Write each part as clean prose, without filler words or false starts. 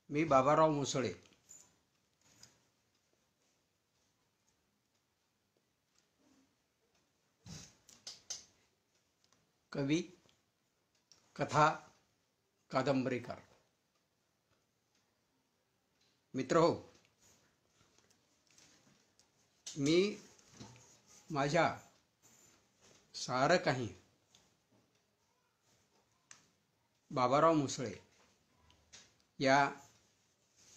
मी बाबाराव मुसळे. कवी, कथा, कादंबरीकार. मित्रहो, मी माझ्या सारं काही बाबाराव मुसळे या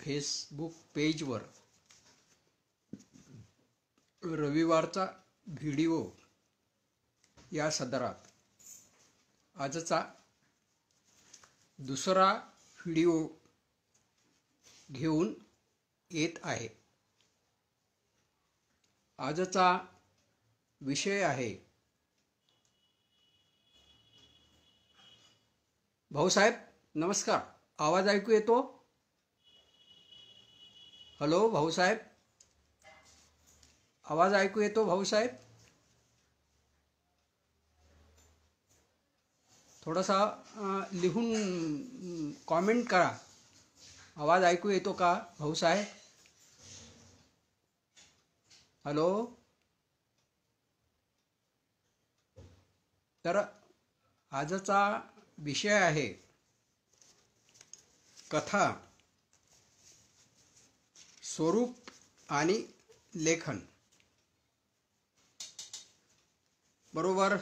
फेसबुक पेजवर रविवारचा व्हिडिओ या सदरात आजचा दुसरा व्हिडिओ घेऊन येत आहे. आजचा विषय आहे भाऊसाहेब. नमस्कार. आवाज ऐकू येतो? हॅलो भाऊसाहेब, आवाज ऐकू येतो भाऊसाहेब? थोडासा लिहून कॉमेंट करा. आवाज ऐकू येतो का भाऊसाहेब? हॅलो. तर आजचा विषय आहे कथा, स्वरूप आणि लेखन. बरोबर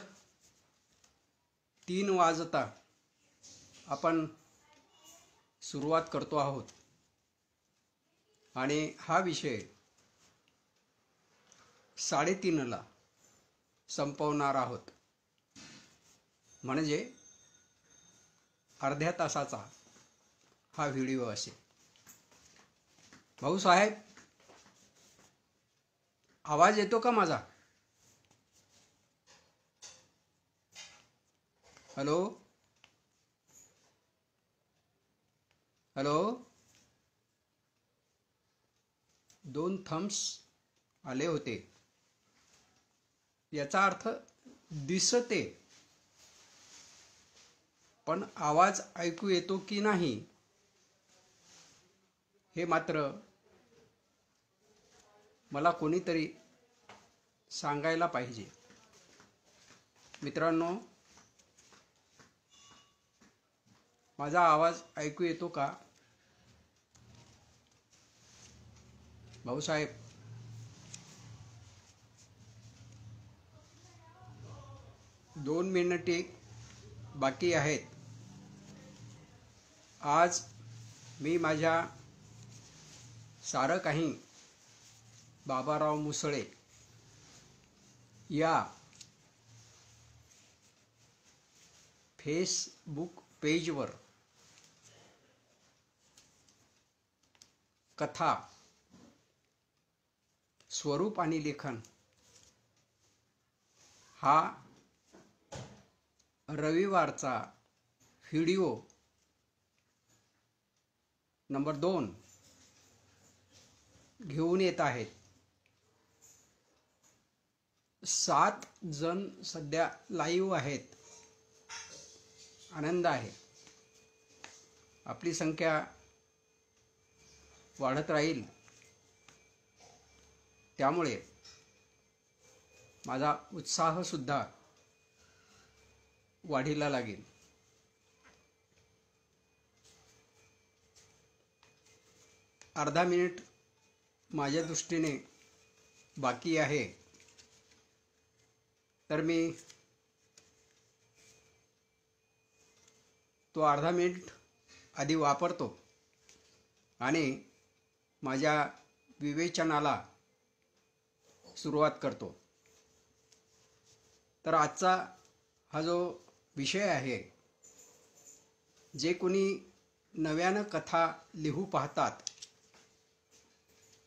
3 वाजता आपण सुरुवात करतो आहोत आणि हा विषय 3:30ला संपवणार आहोत. म्हणजे अर्ध्या तासाचा हा व्हिडिओ असेल. भाऊसाहेब, आवाज येतो का माझा? Hello hello. 2 थम्स आले होते. याचा अर्थ दिसते, पण आवाज ऐकू येतो की नाही हे मात्र मला कोणीतरी सांगायला पाहिजे. मित्रांनो, माझा आवाज ऐकू येतो का भाऊसाहेब? 2 मिनिटे बाकी आहेत. आज मी माझ्या सारं काही बाबाराव मुसळे या फेसबुक पेजवर कथा, स्वरूप आणि लेखन हा रविवारचा व्हिडिओ नंबर 2 घेऊन येत आहेत. 7 जण सध्या लाईव्ह आहेत. आनंद आहे. आपली संख्या वाढत राहील, त्यामुळे माझा उत्साह सुद्धा वाढीला लागेल. अर्धा मिनिट माझ्या दृष्टीने बाकी आहे, तर मी तो अर्धा मिनिट आधी वापरतो आणि माझ्या विवेचनाला सुरुवात करतो. तर आजचा हा जो विषय आहे, जे कोणी नव्यानं कथा लिहू पाहतात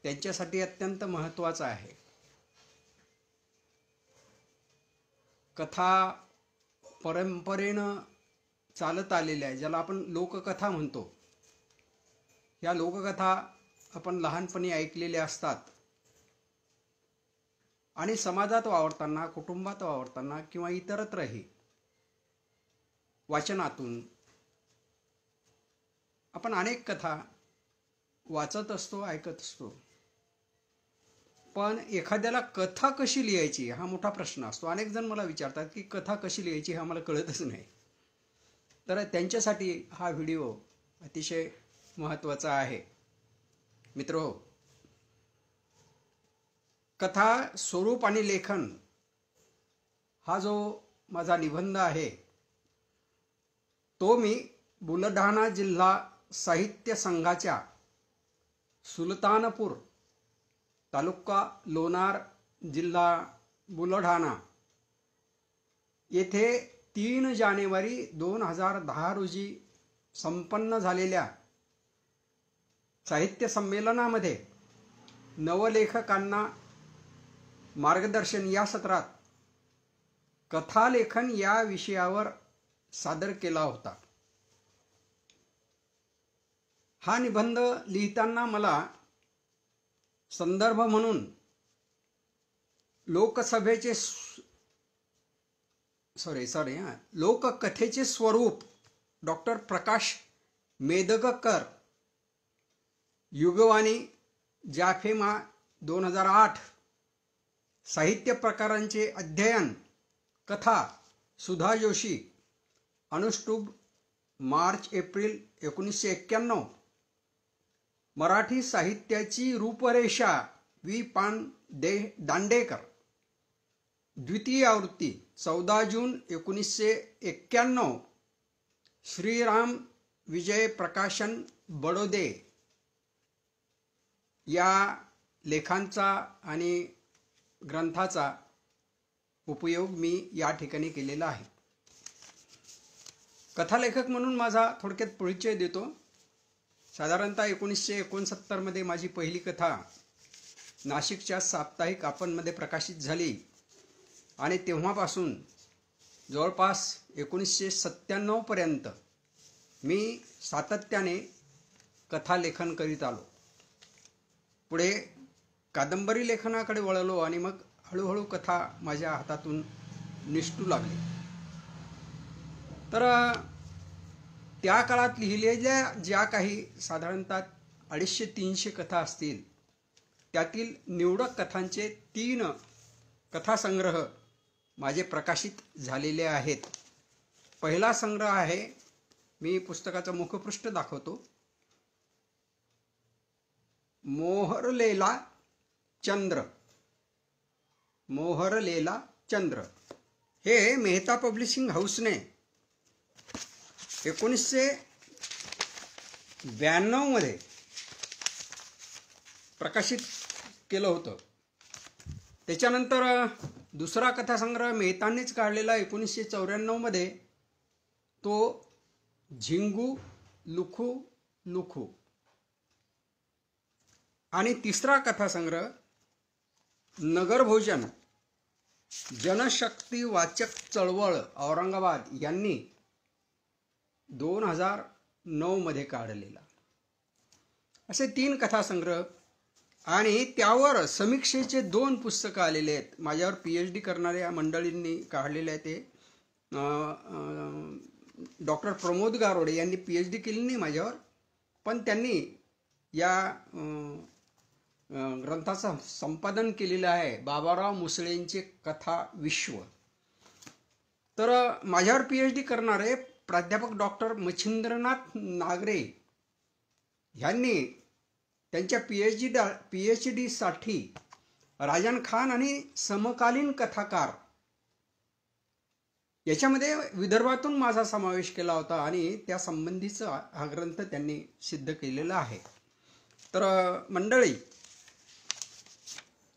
त्यांच्यासाठी अत्यंत महत्त्वाचा आहे. कथा परंपरेनं चालत आलेल्या आहे, ज्याला आपण लोककथा म्हणतो. या लोककथा आपण लहानपणी ऐकलेल्या असतात आणि समाजात वावरताना, कुटुंबात वावरताना किंवा इतरत्रही वाचनातून आपण अनेक कथा वाचत असतो, ऐकत असतो, पण एखाद्याला कथा कशी लिहायची हा मोठा प्रश्न असतो. अनेक जण मला विचारतात की कथा कशी लिहायची हा मला कळतच नाही. तर त्यांच्यासाठी हा व्हिडिओ अतिशय महत्त्वाचा आहे. मित्रो, कथा स्वरूप आणि लेखन हा जो माझा निबंध आहे तो मी बुलढाणा जिल्हा साहित्य संघाच्या सुलतानपूर तालुका लोणार जिल्हा बुलढाणा येथे 3 जानेवारी 2010 रोजी संपन्न झालेल्या साहित्य संमेलनामध्ये नवलेखकांना मार्गदर्शन या सत्रात कथालेखन या विषयावर सादर केला होता. हा निबंध लिहिताना मला संदर्भ म्हणून लोककथेचे स्वरूप डॉक्टर प्रकाश मेदगकर, युगवाणी जाफेमा 2008, साहित्य प्रकारांचे अध्ययन कथा सुधा जोशी, अनुष्टुभ मार्च एप्रिल 1991, मराठी साहित्याची रूपरेषा वि. दांडेकर, द्वितीय आवृत्ती 14 जून 1991, श्रीराम विजय प्रकाशन बडोदे या लेखांचा आणि ग्रंथाचा उपयोग मी या ठिकाणी केलेला आहे. कथालेखक म्हणून माझा थोडक्यात परिचय देतो. साधारणतः 1969 मध्ये माझी पहिली कथा नाशिकच्या साप्ताहिक आपणमध्ये प्रकाशित झाली आणि तेव्हापासून जवळपास 1997 पर्यंत मी सातत्याने कथालेखन करीत आलो. पुढे कादंबरी लेखनाकडे वळलो आणि मग हळूहळू कथा माझ्या हातातून निसटू लागली. तर त्या काळात लिहिलेल्या ज्या काही साधारणतः 250-300 कथा असतील त्यातील निवडक कथांचे 3 कथासंग्रह माझे प्रकाशित झालेले आहेत. पहिला संग्रह आहे, मी पुस्तकाचं मुखपृष्ठ दाखवतो, मोहरलेला चंद्र. हे मेहता पब्लिशिंग हाऊसने 1992 मध्ये प्रकाशित केलं होतं. त्याच्यानंतर दुसरा कथासंग्रह मेहतांनीच काढलेला 1994 मध्ये, तो झिंगू लुखू लुखू. आणि तिसरा कथासंग्रह नगरभोजन जनशक्ती वाचक चळवळ औरंगाबाद यांनी 2009 मध्ये काढलेला. असे 3 कथासंग्रह आणि त्यावर समीक्षेचे 2 पुस्तकं आलेले आहेत. माझ्यावर PhD करणाऱ्या मंडळींनी काढलेले आहे. ते डॉक्टर प्रमोद गारोडे यांनी PhD केली नाही माझ्यावर, पण त्यांनी या ग्रंथाचं संपादन केलेलं आहे, बाबाराव मुसळेंचे कथा विश्व. तर माझ्यावर PhD करणारे प्राध्यापक डॉक्टर मच्छिंद्रनाथ नागरे यांनी त्यांच्या PhD साठी राजन खान आणि समकालीन कथाकार याच्यामध्ये विदर्भातून माझा समावेश केला होता आणि त्या संबंधीचा हा ग्रंथ त्यांनी सिद्ध केलेला आहे. तर मंडळी,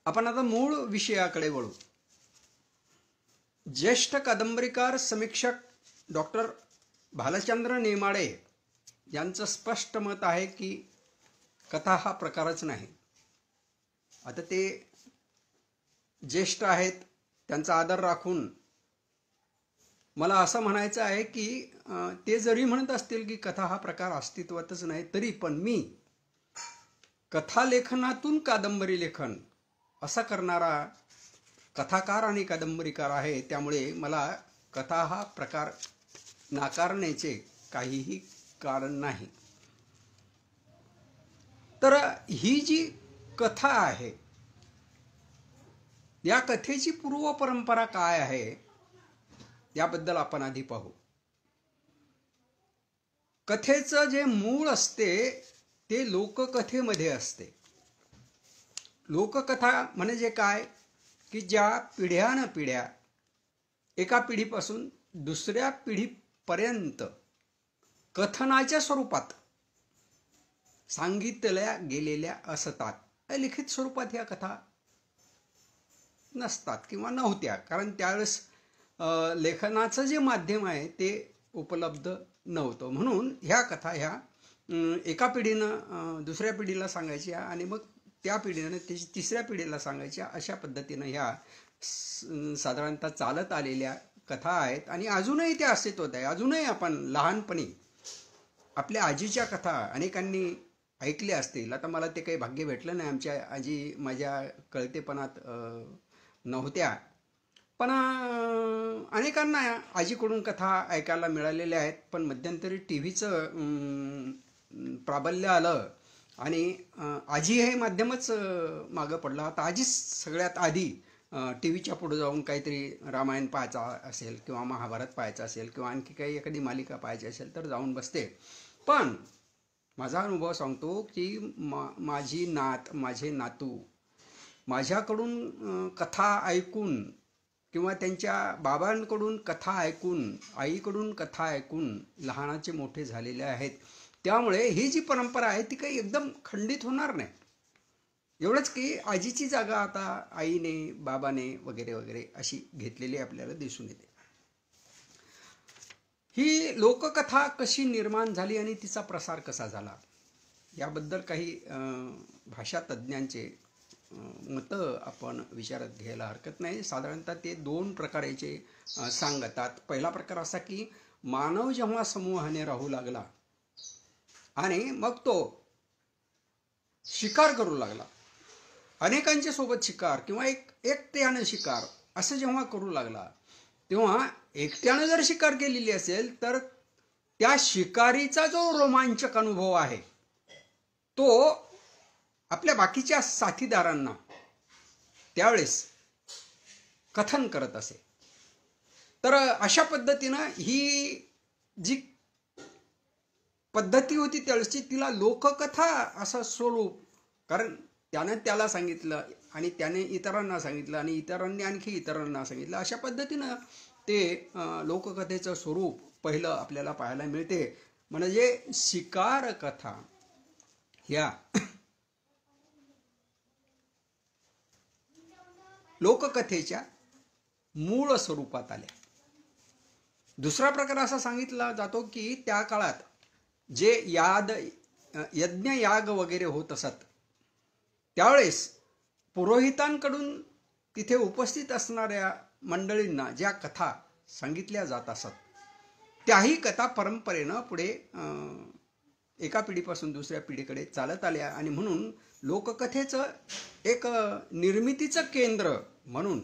आपण आता मूळ विषयाकडे वळू. ज्येष्ठ कादंबरीकार समीक्षक डॉक्टर भालचंद्र नेमाडे यांचं स्पष्ट मत आहे की कथा हा प्रकारच नाही. आता ते ज्येष्ठ आहेत, त्यांचा आदर राखून मला असं म्हणायचं आहे की ते जरी म्हणत असतील की कथा हा प्रकार अस्तित्वातच नाही, तरी पण मी कथालेखनातून कादंबरी लेखन असा करणारा कथाकार आणि कादंबरीकार आहे. त्यामुळे मला कथा हा प्रकार नाकारण्याचे काहीही कारण नाही. तर तर ही जी कथा आहे, या कथेची पूर्व परंपरा काय आहे याबद्दल आपण आधी पाहू. कथेचं जे मूळ असते ते लोककथेमध्ये असते. लोककथा म्हणजे काय की ज्या पिढ्यानं पिढ्या एका पिढीपासून दुसऱ्या पिढीपर्यंत कथनाच्या स्वरूपात सांगितल्या गेलेल्या असतात. लिखित स्वरूपात ह्या कथा नसतात किंवा नव्हत्या, कारण त्यावेळेस लेखनाचं जे माध्यम आहे ते उपलब्ध नव्हतं. म्हणून ह्या कथा ह्या एका पिढीनं दुसऱ्या पिढीला सांगायच्या आणि मग त्या पिढीनं त्याची तिसऱ्या पिढीला सांगायच्या. अशा पद्धतीनं ह्या साधारणतः चालत आलेल्या कथा आहेत आणि अजूनही त्या अस्तित्वात आहे. अजूनही आपण लहानपणी आपल्या आजीच्या कथा अनेकांनी ऐकल्या असतील. आता मला ते काही भाग्य भेटलं नाही, आमच्या आजी माझ्या कळतेपणात नव्हत्या, पण अनेकांना आजीकडून कथा ऐकायला मिळालेल्या आहेत. पण मध्यंतरी टी व्हीचं प्राबल्य आलं आणि आजी हे माध्यमच मागं पडलं. आता आजीच सगळ्यात आधी टी व्हीच्या पुढे जाऊन काहीतरी रामायण पाहायचा असेल किंवा महाभारत पाहायचं असेल किंवा आणखी काही एखादी मालिका पाहायची असेल तर जाऊन बसते. पण माझा अनुभव सांगतो की माझी नात, माझे नातू माझ्याकडून कथा ऐकून किंवा त्यांच्या बाबांकडून कथा ऐकून, आईकडून कथा ऐकून लहानाचे मोठे झालेले आहेत. त्यामुळे ही जी परंपरा आहे ती काही एकदम खंडित होणार नाही. एवढंच की आजीची जागा आता आईने, बाबाने वगैरे वगैरे अशी घेतलेली आपल्याला दिसून येते. ही लोककथा कशी निर्माण झाली आणि तिचा प्रसार कसा झाला याबद्दल काही भाषा तज्ज्ञांचे मतं आपण विचारात घ्यायला हरकत नाही. साधारणतः ते दोन प्रकाराचे सांगतात. पहिला प्रकार असा की मानव जेव्हा समूहाने राहू लागला आणि मग तो शिकार करू लागला, अनेकांच्या सोबत शिकार किंवा एकट्यानं शिकार असं जेव्हा करू लागला, तेव्हा एकट्यानं जर शिकार केलेली असेल तर त्या शिकारीचा जो रोमांचक अनुभव आहे तो आपल्या बाकीच्या साथीदारांना त्यावेळेस कथन करत असे. तर अशा पद्धतीनं ही जी पद्धती होती त्यावेळेसची तिला लोककथा असं स्वरूप, कारण त्यानं त्याला सांगितलं आणि त्याने इतरांना सांगितलं आणि इतरांनी आणखी इतरांना सांगितलं. अशा पद्धतीनं ते लोककथेचं स्वरूप पहिलं आपल्याला पाहायला मिळते. म्हणजे शिकार कथा ह्या लोककथेच्या मूळ स्वरूपात आल्या. दुसरा प्रकार असा सांगितला जातो की त्या काळात जे यज्ञ याग वगैरे होत असत त्यावेळेस पुरोहितांकडून तिथे उपस्थित असणाऱ्या मंडळींना ज्या कथा सांगितल्या जात असत त्याही कथा परंपरेनं पुढे एका पिढीपासून दुसऱ्या पिढीकडे चालत आल्या आणि म्हणून लोककथेचं एक निर्मितीचं केंद्र म्हणून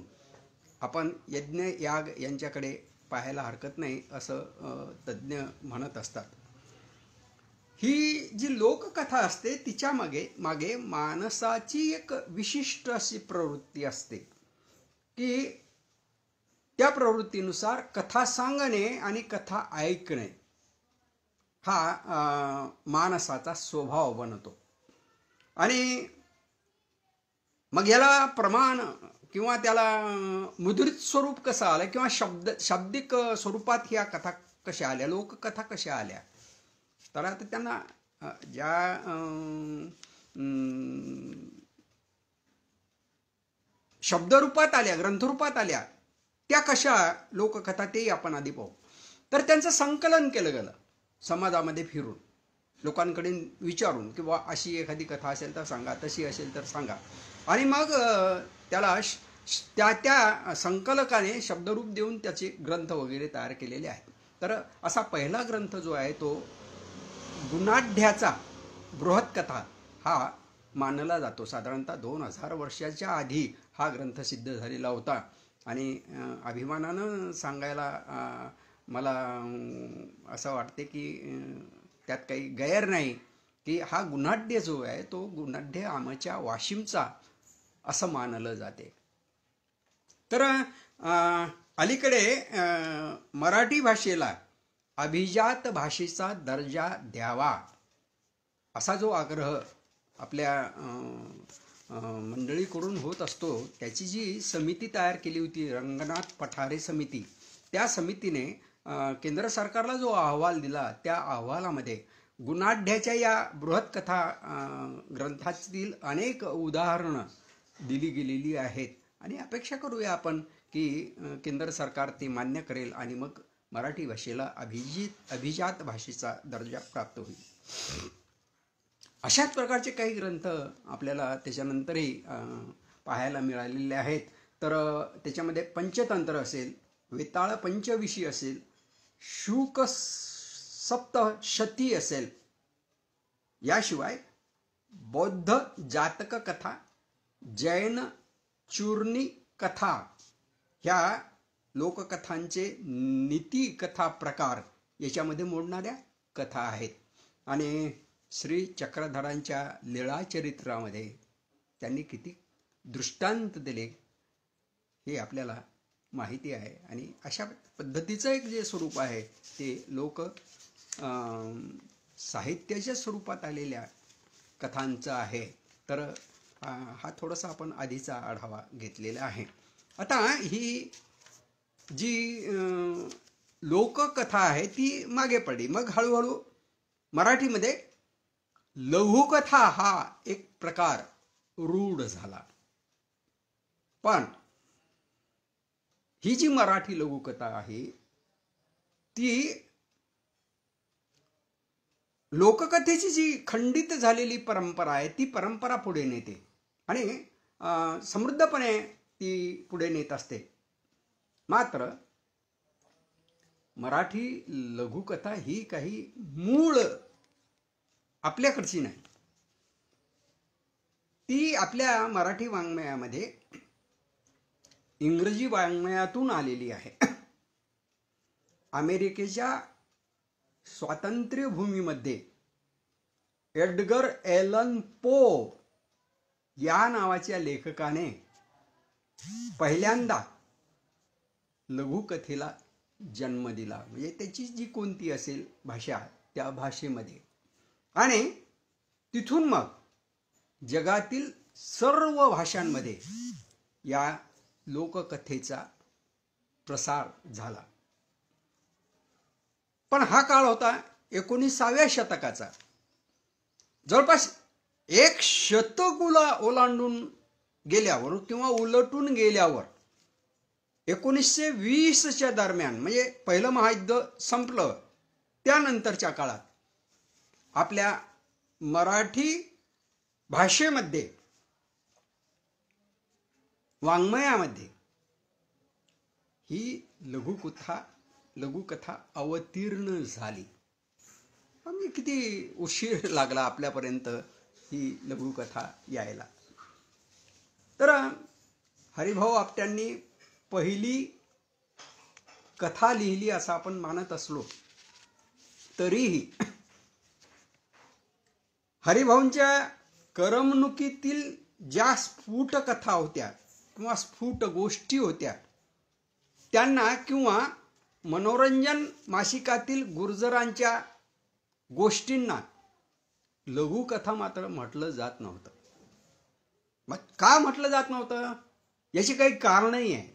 आपण यज्ञ याग यांच्याकडे पाहायला हरकत नाही असं तज्ज्ञ म्हणत असतात. ही जी लोककथा असते तिच्या मागे माणसाची एक विशिष्ट अशी प्रवृत्ती असते की त्या प्रवृत्तीनुसार कथा सांगणे आणि कथा ऐकणे हा माणसाचा स्वभाव बनतो. आणि मग याला प्रमाण किंवा त्याला मुद्रित स्वरूप कसं आलं किंवा शाब्दिक स्वरूपात ह्या कथा कशा आल्या, लोककथा कशा आल्या, तर आता त्यांना ज्या शब्दरूपात आल्या, ग्रंथरूपात आल्या त्या कशा लोककथा तेही आपण आधी पाहू. तर त्यांचं संकलन केलं गेलं समाजामध्ये फिरून, लोकांकडे विचारून किंवा अशी एखादी कथा असेल तर सांगा, तशी असेल तर सांगा. आणि मग त्याला त्या संकलकाने शब्दरूप देऊन त्याचे ग्रंथ वगैरे तयार केलेले आहेत. तर असा पहिला ग्रंथ जो आहे तो गुणाढ्याचा बृहत्कथा हा मानला जातो. साधारणतः 2000 वर्षाच्या आधी हा ग्रंथ सिद्ध झालेला होता. आणि अभिमानानं सांगायला मला असं वाटते की त्यात काही गैर नाही की हा गुणाढ्य जो आहे तो गुणाढ्य आमच्या वाशिमचा असं मानलं जाते. तर अलीकडे मराठी भाषेला अभिजात भाषेचा दर्जा द्यावा असा जो आग्रह आपल्या मंडळीकडून होत असतो, त्याची जी समिती तयार केली होती रंगनाथ पठारे समिती, त्या समितीने केंद्र सरकारला जो अहवाल दिला त्या अहवालामध्ये गुणाढ्याच्या या बृहत कथा ग्रंथातील अनेक उदाहरणं दिली गेलेली आहेत आणि अपेक्षा करूया आपण की केंद्र सरकार ते मान्य करेल आणि मग मराठी भाषेला अभिजात भाषेचा दर्जा प्राप्त होईल. अशाच प्रकारचे काही ग्रंथ आपल्याला त्याच्यानंतरही पाहायला मिळालेले आहेत. तर त्याच्यामध्ये पंचतंत्र असेल, वेताळ पंचविशी असेल, शुक सप्तशती असेल, याशिवाय बौद्ध जातक कथा, जैन चूर्णी कथा ह्या लोककथांचे नीती कथा प्रकार याच्यामध्ये मोडणाऱ्या कथा आहेत. आणि श्री चक्रधरांच्या लीळाचरित्रामध्ये त्यांनी किती दृष्टांत दिले हे आपल्याला माहिती आहे. आणि अशा पद्धतीचं एक जे स्वरूप आहे ते लोक साहित्याच्या स्वरूपात आलेल्या कथांचं आहे. तर हा थोडासा आपण आधीचा आढावा घेतलेला आहे. आता ही जी लोककथा आहे ती मागे पडली. मग हळूहळू मराठीमध्ये लघुकथा हा एक प्रकार रूढ झाला. पण ही जी मराठी लघुकथा आहे ती लोककथेची जी खंडित झालेली परंपरा आहे ती परंपरा पुढे नेते आणि समृद्धपणे ती पुढे नेत असते. मात्र मराठी लघुकथा ही काही मूळ आपल्याकडची नाही. ती आपल्या मराठी वाङ्मयामध्ये इंग्रजी वाङ्मयातून आलेली आहे. अमेरिकेच्या स्वातंत्र्यभूमीमध्ये एडगर एलन पो या नावाच्या लेखकाने पहिल्यांदा लघुकथेला जन्म दिला. म्हणजे त्याची जी कोणती असेल भाषा त्या भाषेमध्ये, आणि तिथून मग जगातील सर्व भाषांमध्ये या लोककथेचा प्रसार झाला. पण हा काळ होता 19व्या शतकाचा. जवळपास एक शतक ओलांडून गेल्यावर किंवा उलटून गेल्यावर 1920च्या दरम्यान, म्हणजे पहिलं महायुद्ध संपलं त्यानंतरच्या काळात आपल्या मराठी भाषेमध्ये वाङ्मयामध्ये ही लघुकथा अवतीर्ण झाली. म्हणजे किती उशीर लागला आपल्यापर्यंत ही लघुकथा यायला. तर हरिभाऊ आपट्यांनी पहिली कथा लिहिली असं आपण मानत असलो तरीही हरिभाऊंच्या करमणुकीतील ज्या स्फुट कथा होत्या किंवा स्फुट गोष्टी होत्या त्यांना, किंवा मनोरंजन मासिकातील गुर्जरांच्या गोष्टींना लघुकथा मात्र म्हटलं जात नव्हतं. मग का म्हटलं जात नव्हतं याची काही कारणही आहे.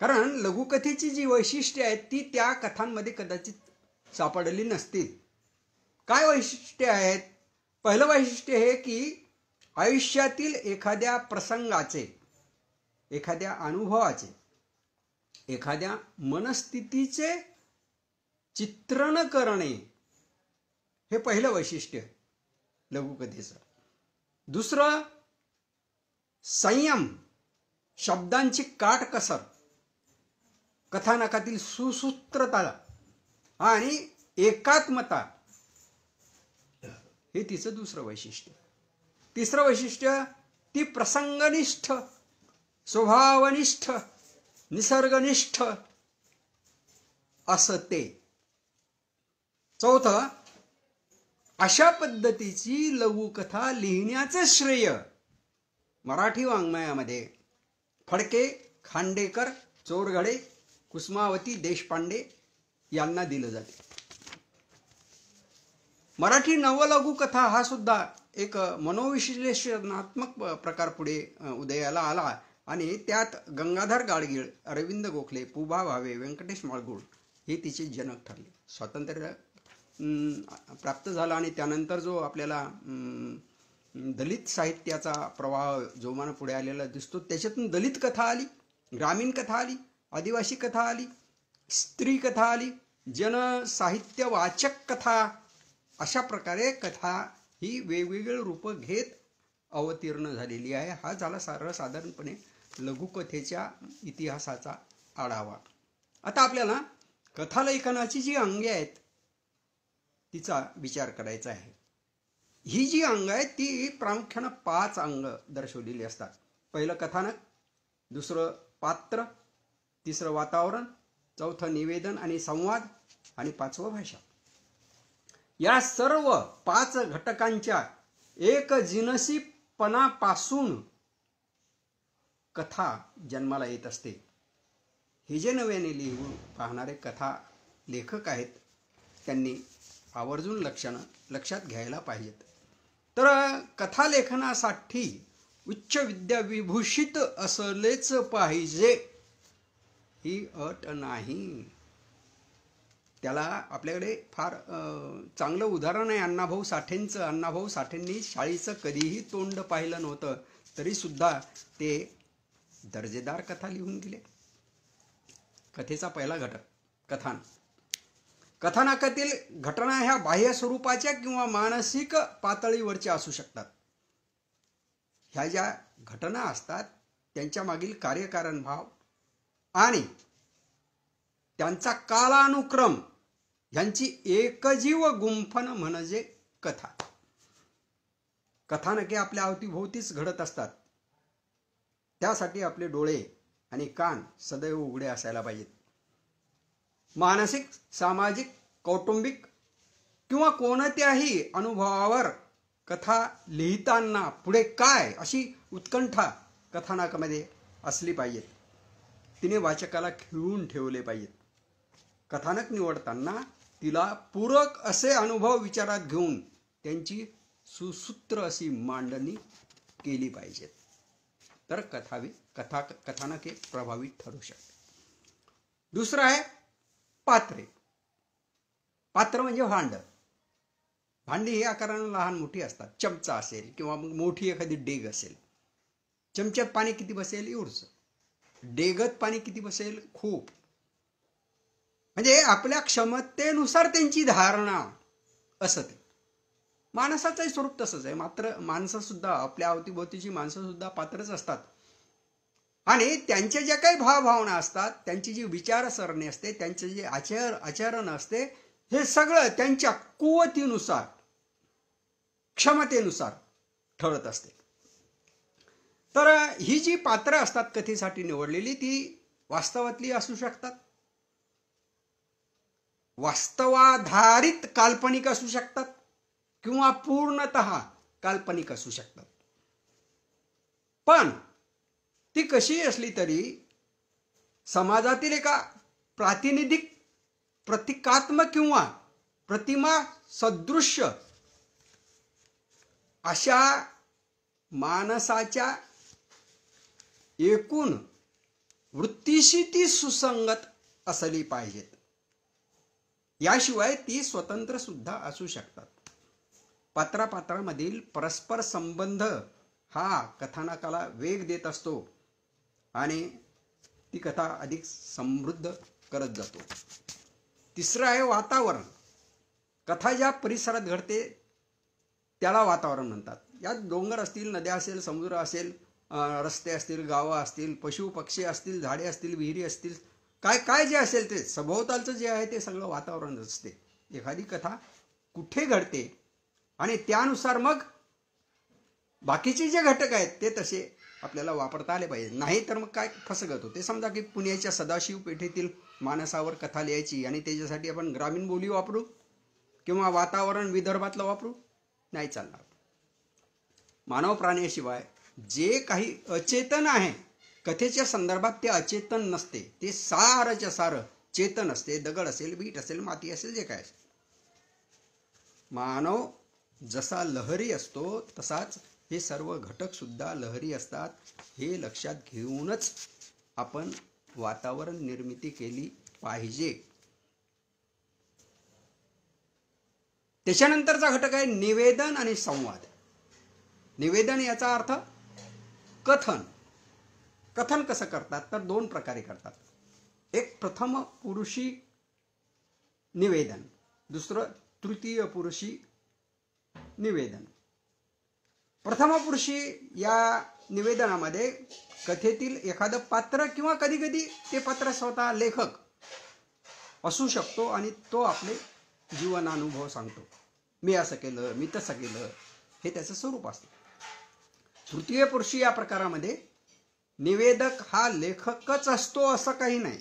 कारण लघुकथेची जी वैशिष्ट्ये आहेत ती त्या कथांमध्ये कदाचित सापडली नसतील. काय वैशिष्ट्ये आहेत? पहिलं वैशिष्ट्य हे की आयुष्यातील एखाद्या प्रसंगाचे, एखाद्या अनुभवाचे, एखाद्या मनस्थितीचे चित्रण करणे हे पहिलं वैशिष्ट्य लघुकथेचं. दुसरं संयम, शब्दांची काटकसर, कथानकातील सुसूत्रता आणि एकात्मता हे तिचं दुसरं वैशिष्ट्य. तिसरं वैशिष्ट्य ती प्रसंगनिष्ठ, स्वभावनिष्ठ, निसर्गनिष्ठ असते. चौथं अशा पद्धतीची लघुकथा लिहिण्याचं श्रेय मराठी वाङ्मयामध्ये फडके, खांडेकर, चोरघडे, कुसुमावती, देशपांडे यांना दिलं जाते. मराठी नवलघुकथा हा सुद्धा एक मनोविश्लेषणात्मक प्रकार पुढे उदयाला आला आणि त्यात गंगाधर गाडगीळ, अरविंद गोखले, पुबा भावे, व्यंकटेश माळगुळ हे तिचे जनक ठरले. स्वातंत्र्य प्राप्त झाला आणि त्यानंतर जो आपल्याला दलित साहित्याचा प्रवाह जोमानं पुढे आलेला दिसतो, त्याच्यातून दलित कथा आली, ग्रामीण कथा आली, आदिवासी कथा आली, स्त्री कथा आली, जनसाहित्य वाचक कथा. अशा प्रकारे कथा ही वेगवेगळे रूप घेत अवतीर्ण झालेली आहे. हा झाला सर्वसाधारणपणे लघुकथेच्या इतिहासाचा आढावा. आता आपल्याला कथालेखनाची जी अंगे आहेत तिचा विचार करायचा आहे. ही जी अंग आहेत ती प्रामुख्यानं 5 अंग दर्शवलेली असतात. पहिलं कथानक, दुसरं पात्र, तिसरं वातावरण, चौथं निवेदन आणि संवाद आणि 5वं भाषा. या सर्व 5 घटकांच्या एकजिनसीपणापासून कथा जन्माला येत असते. हे जे नव्याने लिहून पाहणारे कथा लेखक आहेत त्यांनी आवर्जून लक्षात घ्यायला पाहिजेत. तर कथालेखनासाठी उच्च विद्या विभूषित असलेच पाहिजे ही अट नाही. त्याला आपल्याकडे फार चांगलं उदाहरण आहे अण्णाभाऊ साठेंचं. अण्णाभाऊ साठेंनी शाळेचं कधीही तोंड पाहिलं नव्हतं तरीसुद्धा ते दर्जेदार कथा लिहून दिले. कथेचा पहिला घटक कथानक. कथानकातील घटना ह्या बाह्य स्वरूपाच्या किंवा मानसिक पातळीवरच्या असू शकतात. ह्या ज्या घटना असतात त्यांच्या मागील कार्यकारण भाव आणि त्यांचा कालानुक्रम यांची एकजीव गुंफण म्हणजे कथा. कथानके आपल्या अवतीभोवतीच घडत असतात. त्यासाठी आपले डोळे आणि कान सदैव उघडे असायला पाहिजेत. मानसिक, सामाजिक, कौटुंबिक किंवा कोणत्याही अनुभवावर कथा लिहिताना पुढे काय अशी उत्कंठा कथानकामध्ये असली पाहिजे. तिने वाचकाला खिळवून ठेवले पाहिजेत. कथानक निवडताना तिला पूरक असे अनुभव विचारात घेऊन त्यांची सुसूत्र अशी मांडणी केली पाहिजे. तर कथानक हे प्रभावी ठरू शकते. दुसरं आहे पात्रे. पात्र म्हणजे भांड. भांडी ही आकाराने लहान मोठी असतात. चमचा असेल किंवा मग मोठी एखादी डेग असेल. चमच्यात पाणी किती बसेल एवढंच. डेगत पाणी किती बसेल खूप. म्हणजे आपल्या क्षमतेनुसार त्यांची धारणा असते. माणसाचंही स्वरूप तसंच आहे. मात्र माणसं सुद्धा आपल्या अवतीभोवतीची माणसं सुद्धा पात्रच असतात आणि त्यांच्या ज्या काही भावभावना असतात, त्यांची जी विचारसरणी असते, त्यांचे जे आचरण असते, हे सगळं त्यांच्या कुवतीनुसार क्षमतेनुसार ठरत असते. तर ही जी पात्र असतात कथेसाठी निवडलेली ती वास्तवातली असू शकतात, वास्तवाधारित काल्पनिक असू शकतात किंवा पूर्णतः काल्पनिक असू शकतात. पण ती कशी असली तरी समाजातील एका प्रातिनिधिक, प्रतिकात्मक किंवा प्रतिमा सदृश्य अशा माणसाच्या एकूण वृत्तीशी ती सुसंगत असली पाहिजेत. याशिवाय ती स्वतंत्र सुद्धा असू शकतात. पात्रापात्रामधील परस्पर संबंध हा कथानकाला वेग देत असतो आणि ती कथा अधिक समृद्ध करत जातो. तिसरं आहे वातावरण. कथा ज्या परिसरात घडते त्याला वातावरण म्हणतात. यात डोंगर असतील, नद्या असेल, समुद्र असेल, रस्ते असतील, गावं असतील, पशु पक्षी असतील, झाडे असतील, विहिरी असतील, काय काय जे असेल ते सभोवतालचं जे आहे ते सगळं वातावरण असते. एखादी कथा कुठे घडते आणि त्यानुसार मग बाकीचे जे घटक आहेत ते तसे आपल्याला वापरता आले पाहिजे. नाही तर मग काय फसगत होते. समजा की पुण्याच्या सदाशिव पेठेतील माणसावर कथा लिहायची आणि त्याच्यासाठी आपण ग्रामीण बोली वापरू किंवा वातावरण विदर्भातलं वापरू, नाही चालणार. मानव प्राण्याशिवाय जे काही अचेतन आहे कथेच्या संदर्भात ते अचेतन नसते, ते सारच्या सार चेतन असते. दगड असेल, बीट असेल, माती असेल, जे काय असेल. मानव जसा लहरी असतो तसाच हे सर्व घटक सुद्धा लहरी असतात. हे लक्षात घेऊनच आपण वातावरण निर्मिती केली पाहिजे. त्याच्यानंतरचा घटक आहे निवेदन आणि संवाद. निवेदन याचा अर्थ कथन. कथन कसं करतात तर दोन प्रकारे करतात. एक प्रथम पुरुषी निवेदन, दुसरं तृतीय पुरुषी निवेदन. प्रथम पुरुषी या निवेदनामध्ये कथेतील एखादं पात्र किंवा कधी कधी ते पात्र स्वतः लेखक असू शकतो आणि तो आपले जीवनानुभव सांगतो. मी असं केलं, मी तसं केलं, हे त्याचं स्वरूप असतं. तृतीय पुरुषी या प्रकारामध्ये निवेदक हा लेखकच असतो असं काही नाही.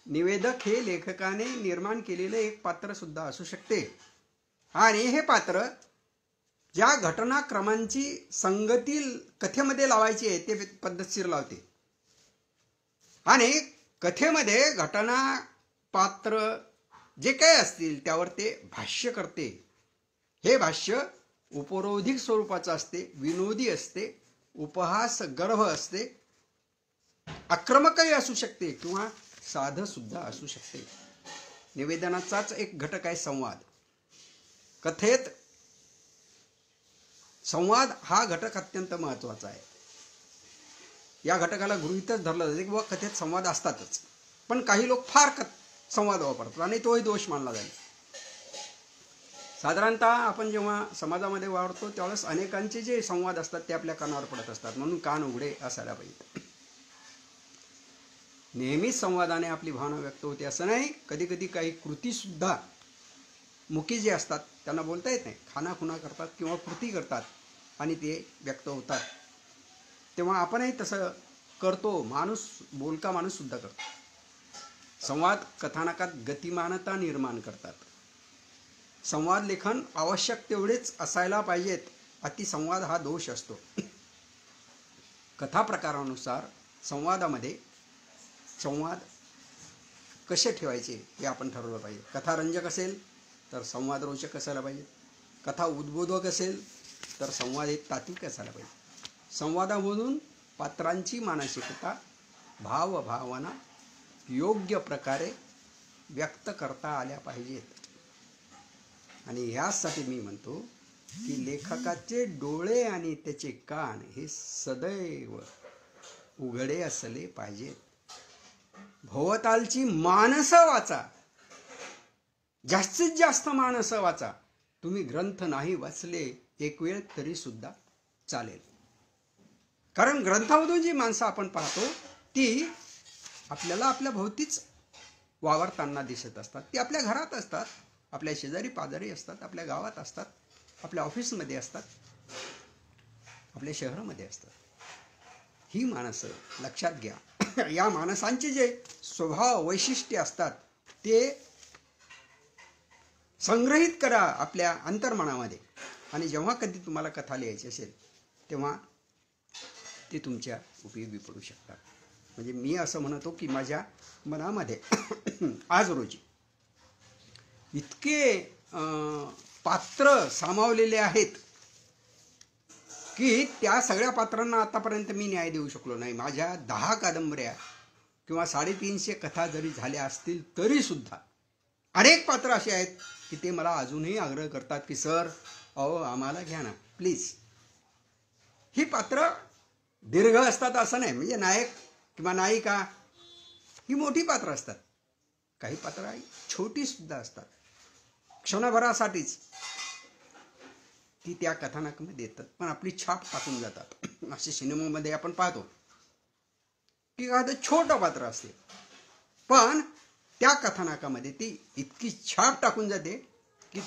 निवेदक हे लेखकाने निर्माण केलेले एक पात्र सुद्धा असू शकते आणि हे पात्र ज्या घटनाक्रमांची संगती कथेमध्ये लावायची आहे ते पद्धतशीर लावते आणि कथेमध्ये घटना पात्र जे काही असतील त्यावर ते भाष्य करते. हे भाष्य उपरोधिक स्वरूपाचं असते, विनोदी असते, उपहास गर्भ असते, आक्रमकही असू शकते किंवा साधं सुद्धा असू शकते. निवेदनाचाच एक घटक आहे संवाद. कथेत संवाद हा घटक अत्यंत महत्त्वाचा आहे. या घटकाला गृहीतच धरलं जाते किंवा कथेत संवाद असतातच. पण काही लोक फार संवाद वापरतात आणि तोही दोष मानला जाईल. साधारणतः आपण जेव्हा समाजामध्ये वावरतो त्यावेळेस अनेकांचे जे संवाद असतात ते आपल्या कानावर पडत असतात, म्हणून कान उघडे असायला पाहिजे. नेहमीच संवादाने आपली भावना व्यक्त होते असं नाही. कधी कधी काही कृती सुद्धा मुखी जे असतात त्यांना बोलता येत नाही, खानाखुणा करतात किंवा कृती करतात आणि ते व्यक्त होतात. तेव्हा आपणही तसं करतो. माणूस बोलका माणूस सुद्धा करतो. संवाद कथानकात गतिमानता निर्माण करतात. संवाद लेखन आवश्यक तेवढेच असायला पाहिजेत. अतिसंवाद हा दोष असतो. कथा प्रकारानुसार संवादामध्ये संवाद कसे ठेवायचे हे आपण ठरवलं पाहिजे. कथा रंजक असेल तर संवाद रोचक असायला पाहिजे. कथा उद्बोधक असेल तर संवाद हे तात्विक असायला पाहिजे. संवादामधून पात्रांची मानसिकता, भावभावना योग्य प्रकारे व्यक्त करता आल्या पाहिजेत. आणि यासाठी मी म्हणतो की लेखकाचे डोळे आणि त्याचे कान हे सदैव उघडे असले पाहिजेत. भोवतालची माणसं वाचा, जास्तीत जास्त माणसं वाचा. तुम्ही ग्रंथ नाही वाचले एक वेळ तरी सुद्धा चालेल. कारण ग्रंथामधून जी माणसं आपण पाहतो ती आपल्याला आपल्या भोवतीच वावरताना दिसत असतात. ती आपल्या घरात असतात, आपल्या शेजारी पाजारी असतात, आपल्या गावात असतात, आपल्या ऑफिसमध्ये असतात, आपल्या शहरामध्ये असतात. ही माणसं लक्षात घ्या. या माणसांचे जे स्वभाव वैशिष्ट्य असतात ते संग्रहित करा आपल्या अंतर्मनामध्ये आणि जेव्हा कधी तुम्हाला कथा लिहायची असेल तेव्हा ते तुमच्या उपयोगी पडू शकतात. म्हणजे मी असं म्हणतो की माझ्या मनामध्ये आज रोजी इतके पात्र सामावलेले आहेत की त्या सगळ्या पात्रांना आतापर्यंत मी न्याय देऊ शकलो नाही. माझ्या 10 कादंबऱ्या किंवा 350 कथा जरी झाल्या असतील तरी सुद्धा अनेक पात्र असे आहेत की ते मला अजूनही आग्रह करतात की सर अहो आम्हाला घ्या ना प्लीज. ही पात्र दीर्घ असतात असं नाही, म्हणजे नायक किंवा नायिका ही मोठी पात्र असतात. काही पात्र छोटी सुद्धा असतात. क्षणभरासाठीच ती त्या कथानकामध्ये येतात पण आपली छाप टाकून जातात. असे सिनेमामध्ये आपण पाहतो की एखादं छोटं पात्र असते पण त्या कथानकामध्ये ती इतकी छाप टाकून जाते की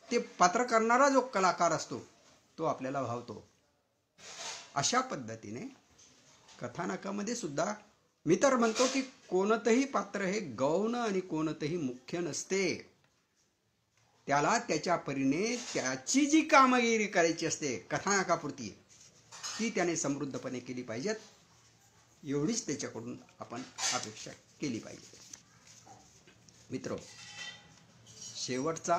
ते पात्र करणारा जो कलाकार असतो तो आपल्याला भावतो. अशा पद्धतीने कथानकामध्ये सुद्धा मी तर म्हणतो की कोणतंही पात्र हे गौण आणि कोणतंही मुख्य नसते. त्याला त्याच्या परीने त्याची जी कामगिरी करायची असते कथानकापुरती ती त्याने समृद्धपणे केली पाहिजेत. एवढीच त्याच्याकडून आपण अपेक्षा केली पाहिजे. मित्र, शेवटचा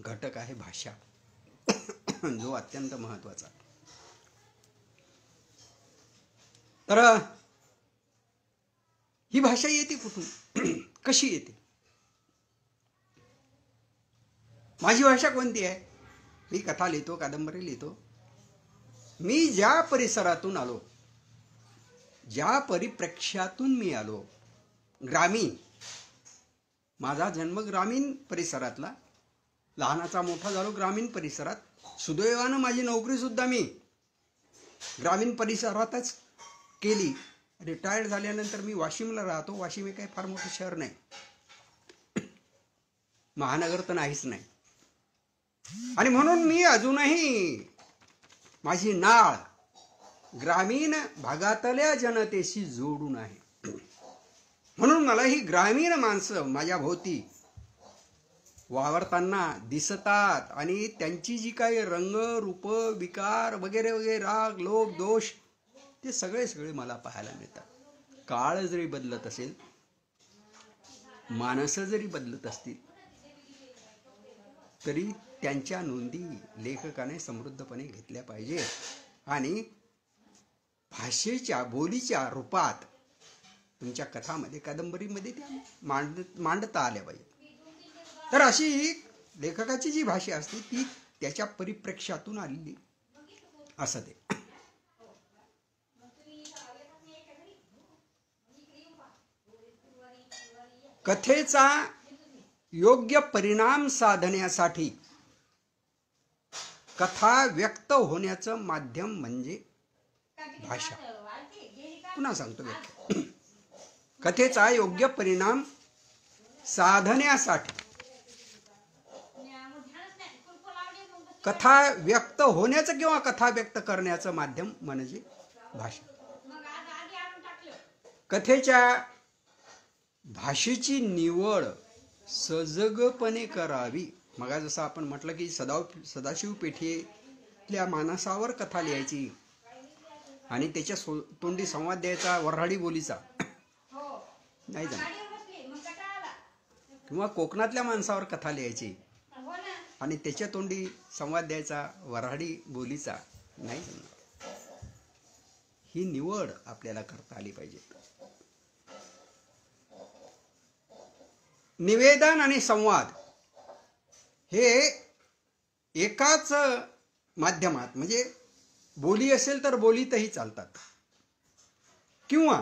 घटक आहे भाषा, जो अत्यंत महत्वाचा. तर ही भाषा येते कुठून, कशी येते? माझी भाषा कोणती आहे? मी कथा लिहितो, कादंबरी लिहितो. मी ज्या परिसरातून आलो, ज्या परिप्रेक्ष्यातून मी आलो, ग्रामीण, माझा जन्म ग्रामीण परिसरातला, लहानाचा मोठा झालो ग्रामीण परिसरात. सुदैवानं माझी नोकरी सुद्धा मी ग्रामीण परिसरातच केली. रिटायर्ड झाल्यानंतर मी वाशिमला राहतो. वाशिम हे काही फार मोठं शहर नाही, महानगर तर नाहीच नाही. आणि म्हणून मी अजूनही माझी नाळ ग्रामीण भागातल्या जनतेशी जोडून आहे. म्हणून मला ही ग्रामीण माणसं माझ्या भोवती वावरताना दिसतात आणि त्यांची जी काही रंग, रूप, विकार वगैरे वगैरे, राग, लोभ, दोष, ते सगळे मला पाहायला मिळतात. काळ जरी बदलत असेल, माणसं जरी बदलत असतील, तरी त्यांच्या नोंदी लेखकाने समृद्धपणे घेतल्या पाहिजे आणि भाषेच्या, बोलीच्या रूपात तुमच्या कथामध्ये, कादंबरीमध्ये त्या मांडता आल्या पाहिजे. तर अशी लेखकाची जी भाषा असते ती त्याच्या परिप्रेक्ष्यातून आलेली असते. कथेचा योग्य परिणाम साधण्यासाठी कथा व्यक्त होण्याचं माध्यम म्हणजे भाषा. पुन्हा सांगतो, कथेचा योग्य परिणाम साधण्यासाठी कथा व्यक्त होण्याचं किंवा कथा व्यक्त करण्याचं माध्यम म्हणजे भाषा. कथेच्या भाषेची निवड सजगपणे करावी. मग जसं आपण म्हटलं की सदाशिव पेठेतल्या मानसावर कथा लिहायची आणि त्याच्या तोंडी संवाद द्यायचा वऱ्हाडी बोलीचा, नाही जमत. किंवा कोकणातल्या माणसावर कथा लिहायची आणि त्याच्या तोंडी संवाद द्यायचा वऱ्हाडी बोलीचा, नाही जमणार. ही निवड आपल्याला करता आली पाहिजे. निवेदन आणि संवाद हे एकाच माध्यमात, म्हणजे बोली असेल तर बोलीतही चालतात, किंवा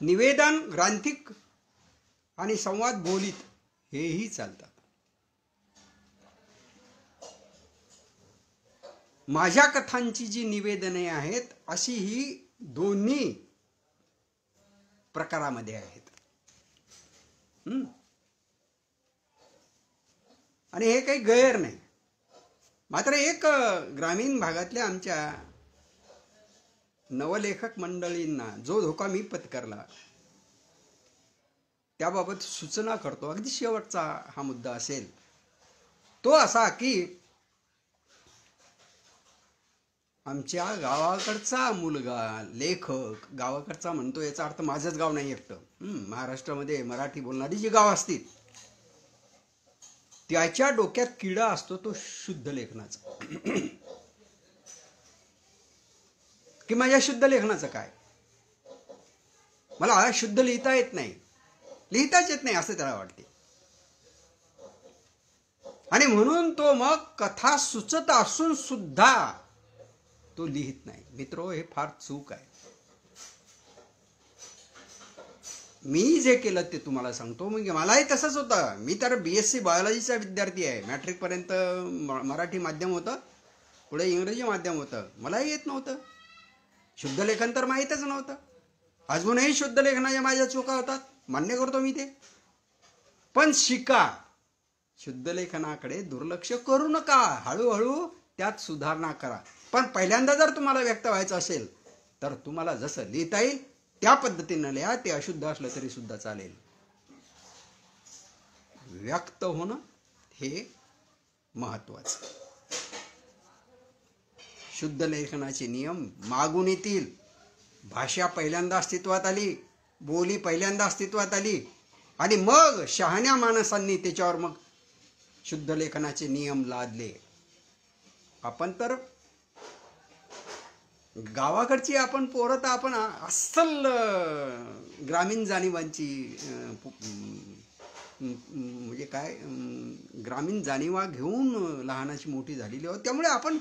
निवेदन ग्रांथिक आणि संवाद बोलीत, हेही चालतात. माझ्या कथांची जी निवेदने आहेत अशी ही दोन्ही प्रकारामध्ये आहेत. आणि हे काही गैर नाही. मात्र एक ग्रामीण भागातल्या आमच्या नवलेखक मंडळींना जो धोका मी पत्करला, त्याबाबत सूचना करतो. अगदी शेवटचा हा मुद्दा असेल तो असा की आमच्या गावाकडचा मुलगा लेखक, गावाकडचा म्हणतो याचा अर्थ माझंच गाव नाही एकटं, महाराष्ट्रामध्ये मराठी बोलणारी जी गाव असतील त्याच्या डोक्यात किडा असतो तो शुद्ध लेखनाचा. की माझ्या शुद्ध लेखनाचं काय, मला शुद्ध लिहिता येत नाही, लिहिताच येत नाही असं त्याला वाटते. आणि म्हणून तो मग कथा सुचत असून सुद्धा तो लिहित नाही. मित्रो, हे फार चूक आहे. मी जे केलं ते तुम्हाला सांगतो. म्हणजे मलाही तसंच होतं. मी तर BSc बायोलॉजीचा विद्यार्थी आहे. मॅट्रिक पर्यंत मराठी माध्यम होतं, पुढे इंग्रजी माध्यम होतं. मलाही येत नव्हतं. शुद्ध लेखन तर माहीतच नव्हतं. अजूनही शुद्ध लेखनाच्या माझ्या चुका होतात, मान्य करतो मी ते. पण शिका, शुद्ध लेखनाकडे दुर्लक्ष करू नका. हळूहळू त्यात सुधारणा करा. पण पहिल्यांदा जर तुम्हाला व्यक्त व्हायचं असेल तर तुम्हाला जसं लिहिता येईल त्या पद्धतीनं लिहा. ते अशुद्ध असलं तरी सुद्धा चालेल. व्यक्त होणं हे महत्वाचं. शुद्ध लेखनाचे नियम मागून येतील. भाषा पहिल्यांदा अस्तित्वात आली, बोली पहिल्यांदा अस्तित्वात आली आणि मग शहाण्या माणसांनी त्याच्यावर मग शुद्ध लेखनाचे नियम लादले. आपण तर गावाकडची आपण पोरं तर आपण अस्सल ग्रामीण जाणीवांची म्हणजे काय ग्रामीण जाणीवा घेऊन लहानाची मोठी झालेली आहोत. त्यामुळे आपण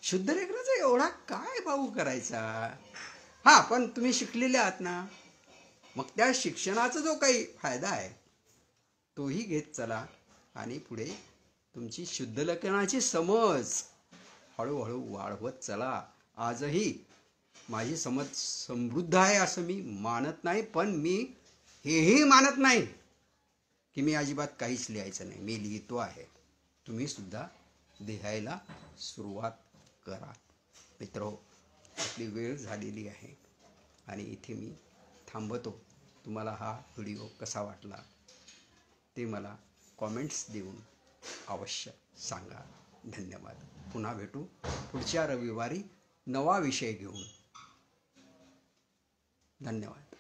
शुद्ध लेखनाचा एवढा काय भाऊ करायचा. हा, पण तुम्ही शिकलेले आहात ना, मग त्या शिक्षणाचा जो काही फायदा आहे तोही घेत चला आणि पुढे तुमची शुद्ध लेखनाची समज हळूहळू वाढवत चला. आजही माझी समज समृद्ध आहे असं मी मानत नाही, पण मी हेही मानत नाही की मी अजिबात काहीच लिहायचं नाही. मी लिहितो आहे. तुम्ही सुद्धा लिहायला सुरुवात करा. मित्रो, आपली वेळ झालेली आहे आणि इथे मी थांबतो. तुम्हाला हा व्हिडिओ कसा वाटला ते मला कॉमेंट्स देऊन अवश्य सांगा. धन्यवाद. पुन्हा भेटू पुढच्या रविवारी नवा विषय घेऊन. धन्यवाद.